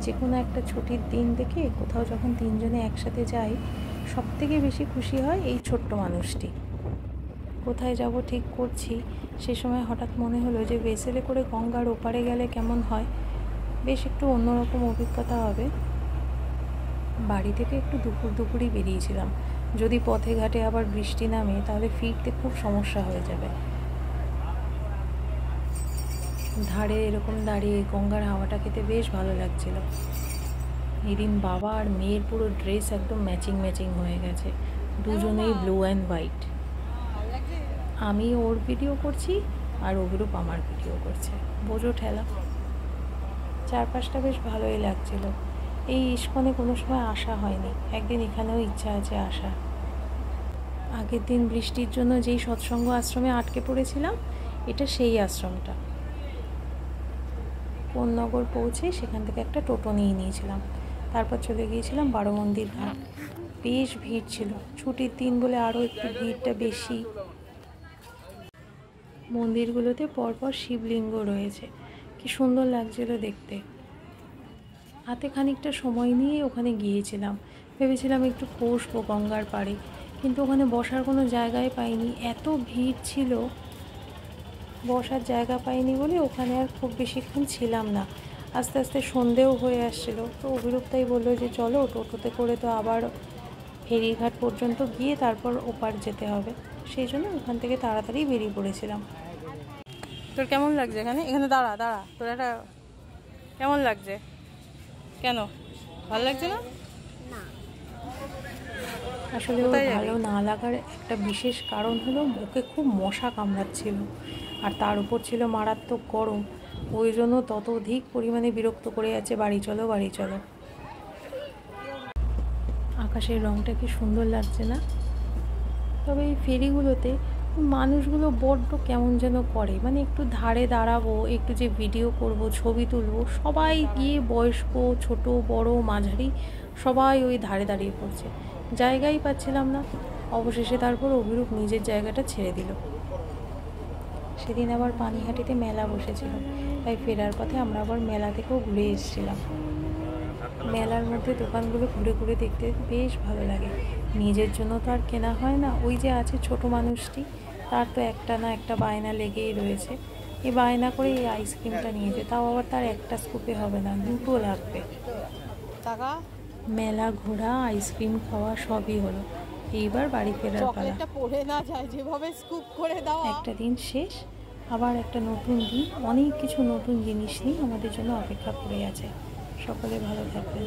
যে কোনো একটা ছুটির দিন দেখে কোথাও যখন তিনজনে একসাথে যাই, সবথেকে বেশি খুশি হয় এই ছোট্ট মানুষটি। কোথায় যাব ঠিক করছি, সে সময় হঠাৎ মনে হলো যে ভেসেলে করে গঙ্গার ওপারে গেলে কেমন হয়, বেশ একটু অন্যরকম অভিজ্ঞতা হবে। বাড়ি থেকে একটু দুপুরই বেরিয়েছিলাম, যদি পথে ঘাটে আবার বৃষ্টি নামে তাহলে ফিরতে খুব সমস্যা হয়ে যাবে। ধারে এরকম দাঁড়িয়ে গঙ্গার হাওয়াটা খেতে বেশ ভালো লাগছিল। এদিন বাবা আর মেয়ের পুরো ড্রেস একদম ম্যাচিং হয়ে গেছে, দুজনেই ব্লু অ্যান্ড হোয়াইট। আমি ওর ভিডিও করছি আর অভিরূপ আমার ভিডিও করছে, বোঝো ঠেলা। চারপাশটা বেশ ভালোই লাগছিল। এই ইস্কনে কোনো সময় আসা হয়নি, একদিন এখানেও ইচ্ছা আছে আসার। আগের দিন বৃষ্টির জন্য যেই সৎসঙ্গ আশ্রমে আটকে পড়েছিলাম, এটা সেই আশ্রমটা। কোন্নগর পৌঁছে সেখান থেকে একটা টোটো নিয়ে নিয়েছিলাম, তারপর চলে গিয়েছিলাম বারোমন্দির ঘাট। বেশ ভিড় ছিল, ছুটির দিন বলে আরও একটু ভিড়টা বেশি। মন্দিরগুলোতে পরপর শিবলিঙ্গ রয়েছে, কি সুন্দর লাগছিল দেখতে। হাতে খানিকটা সময় নিয়ে ওখানে গিয়েছিলাম, ভেবেছিলাম একটু বসবো গঙ্গার পাড়ে, কিন্তু ওখানে বসার কোনো জায়গায় পাইনি, এত ভিড় ছিল। বসার জায়গা পাইনি বলে ওখানে আর খুব বেশিক্ষণ ছিলাম না। আস্তে আস্তে সন্ধেও হয়ে আসছিল, তো অভিরূপ তাই বললো যে চলো টোটোতে করে তো আবার ফেরিঘাট পর্যন্ত গিয়ে তারপর ওপার যেতে হবে, সেই জন্য ওখান থেকে তাড়াতাড়ি বেরিয়ে পড়েছিলাম। তোর কেমন লাগছে এখানে? এখানে দাঁড়া তোর একটা কেমন লাগছে? কেন ভালো লাগছে না? আসলে ওর ভালো না লাগার একটা বিশেষ কারণ হলো ওকে খুব মশা কামড়াচ্ছিল, আর তার উপর ছিল মারাত্মক গরম, ওই জন্য ততোধিক পরিমাণে বিরক্ত করে যাচ্ছে, বাড়ি চলো। আকাশের রঙটা কি সুন্দর লাগছে না? তবে এই ফেরিগুলোতে মানুষগুলো বড্ড কেমন যেন করে, মানে একটু ধারে দাঁড়াবো, একটু যে ভিডিও করব, ছবি তুলবো, সবাই গিয়ে বয়স্ক ছোট বড় মাঝারি সবাই ওই ধারে দাঁড়িয়ে পড়ছে, জায়গাই পাচ্ছিলাম না। অবশেষে তারপর অভিরূপ নিজের জায়গাটা ছেড়ে দিল। সেদিন আবার পানিহাটিতে মেলা বসেছিল, তাই ফেরার পথে আমরা আবার মেলা থেকেও ঘুরে এসেছিলাম। মেলার মধ্যে দোকানগুলো ঘুরে দেখতে বেশ ভালো লাগে। নিজের জন্য তো আর কেনা হয় না, ওই যে আছে ছোট মানুষটি, তার তো একটা না একটা বায়না লেগেই রয়েছে। এই বায়না করে এই আইসক্রিমটা নিয়েছে, তাও আবার তার একটা স্কুপে হবে না, দুটো লাগবে। মেলা ঘোরা, আইসক্রিম খাওয়া সবই হলো, এইবার বাড়ি ফেরার পালা। একটা দিন শেষ, আবার একটা নতুন দিন, অনেক কিছু নতুন জিনিস নিয়ে আমাদের জন্য অপেক্ষা করে আছে। সকলে ভালো থাকবেন।